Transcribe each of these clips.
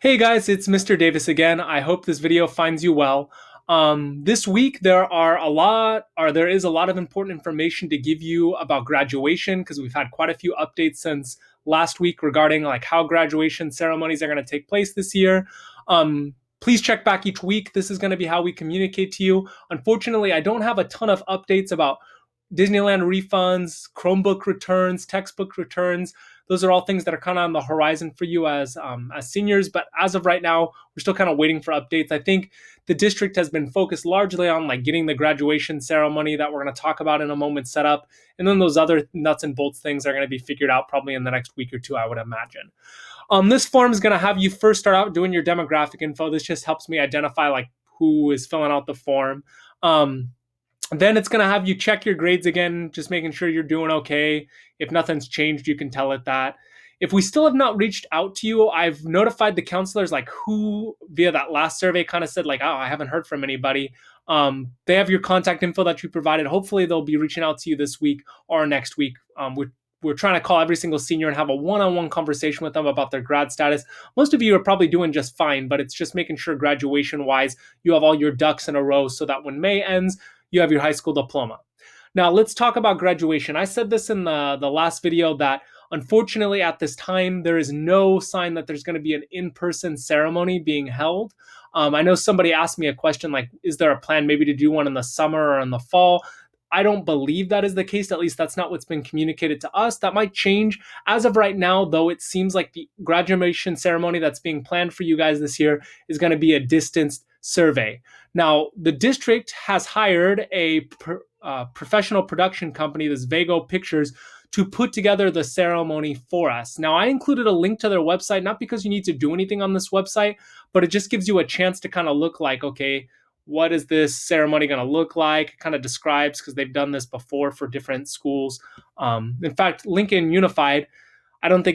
Hey guys, it's Mr. Davis again. I hope this video finds you well. This week there is a lot of important information to give you about graduation because we've had quite a few updates since last week regarding like how graduation ceremonies are going to take place this year. Please check back each week. This is going to be how we communicate to you. Unfortunately, I don't have a ton of updates about Disneyland refunds, Chromebook returns, textbook returns. Those are all things that are kind of on the horizon for you as seniors. But as of right now, we're still kind of waiting for updates. I think the district has been focused largely on like getting the graduation ceremony that we're going to talk about in a moment set up, and then those other nuts and bolts things are going to be figured out probably in the next week or two, I would imagine. This form is going to have you first start out doing your demographic info. This just helps me identify like who is filling out the form. Then it's going to have you check your grades again, just making sure you're doing okay. If nothing's changed, you can tell it that. If we still have not reached out to you, I've notified the counselors like who via that last survey kind of said like, oh, I haven't heard from anybody. They have your contact info that you provided. Hopefully they'll be reaching out to you this week or next week. We're trying to call every single senior and have a one-on-one conversation with them about their grad status. Most of you are probably doing just fine, but it's just making sure graduation-wise you have all your ducks in a row so that when May ends, you have your high school diploma. Now, let's talk about graduation. I said this in the last video that unfortunately at this time, there is no sign that there's going to be an in-person ceremony being held. I know somebody asked me a question like, is there a plan maybe to do one in the summer or in the fall? I don't believe that is the case. At least that's not what's been communicated to us. That might change. As of right now, though, it seems like the graduation ceremony that's being planned for you guys this year is going to be a distanced survey. Now, the district has hired a professional production company, this Vago Pictures, to put together the ceremony for us. Now, I included a link to their website, not because you need to do anything on this website, but it just gives you a chance to kind of look like, okay, what is this ceremony going to look like? It kind of describes, because they've done this before for different schools. In fact, Lincoln Unified, I don't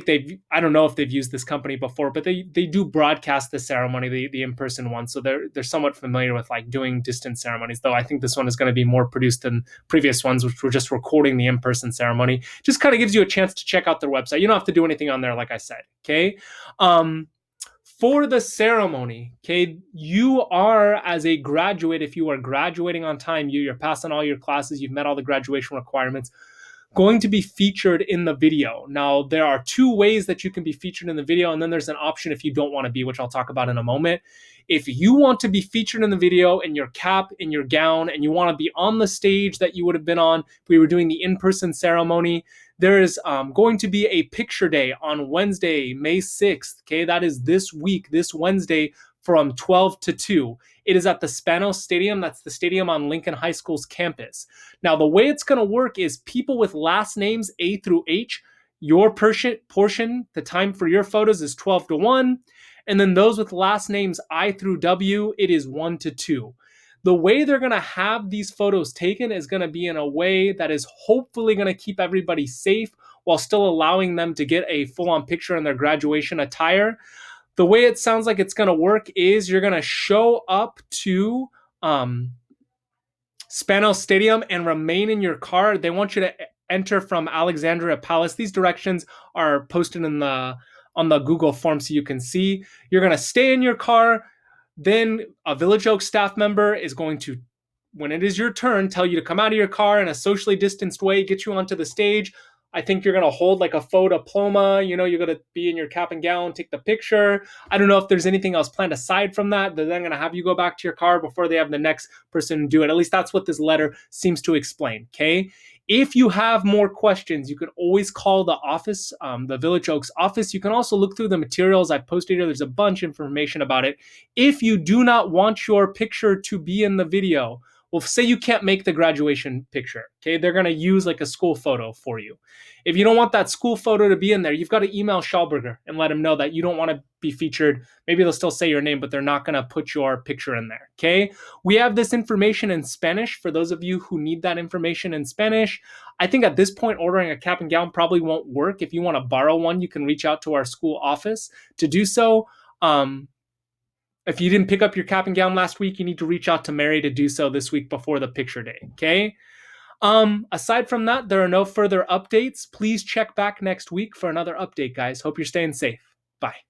know if they've used this company before, but they do broadcast the ceremony, the in-person one. So they're somewhat familiar with like doing distant ceremonies, though I think this one is going to be more produced than previous ones, which were just recording the in-person ceremony. Just kind of gives you a chance to check out their website. You don't have to do anything on there, like I said. Okay. For the ceremony, okay, you are, as a graduate, if you are graduating on time, you're passing all your classes, you've met all the graduation requirements, going to be featured in the video. Now, there are two ways that you can be featured in the video, and then there's an option if you don't want to be, which I'll talk about in a moment. If you want to be featured in the video in your cap, in your gown, and you want to be on the stage that you would have been on if we were doing the in-person ceremony, there is going to be a picture day on Wednesday, May 6th. Okay, that is this week, this Wednesday from 12 to 2. It is at the Spanos Stadium. That's the stadium on Lincoln High School's campus. Now, the way it's going to work is people with last names A through H, your portion, the time for your photos is 12 to 1. And then those with last names I through W, it is 1 to 2. The way they're going to have these photos taken is going to be in a way that is hopefully going to keep everybody safe while still allowing them to get a full-on picture in their graduation attire. The way it sounds like it's going to work is you're going to show up to Spanos Stadium and remain in your car. They want you to enter from Alexandria Palace. These directions are posted on the Google form so you can see. You're going to stay in your car. Then a Village Oaks staff member is going to, when it is your turn, tell you to come out of your car in a socially distanced way, get you onto the stage. I think you're going to hold like a faux diploma. You're going to be in your cap and gown, take the picture. I don't know if there's anything else planned aside from that. They're then going to have you go back to your car before they have the next person do it. At least that's what this letter seems to explain, okay? If you have more questions, you can always call the office, the Village Oaks office. You can also look through the materials I've posted here. There's a bunch of information about it. If you do not want your picture to be in the video, well, say you can't make the graduation picture, okay? They're going to use like a school photo for you. If you don't want that school photo to be in there, you've got to email Schallberger and let him know that you don't want to be featured. Maybe they'll still say your name, but they're not going to put your picture in there, okay? We have this information in Spanish for those of you who need that information in Spanish. I think at this point, ordering a cap and gown probably won't work. If you want to borrow one, you can reach out to our school office to do so. If you didn't pick up your cap and gown last week, you need to reach out to Mary to do so this week before the picture day, okay? Aside from that, there are no further updates. Please check back next week for another update, guys. Hope you're staying safe. Bye.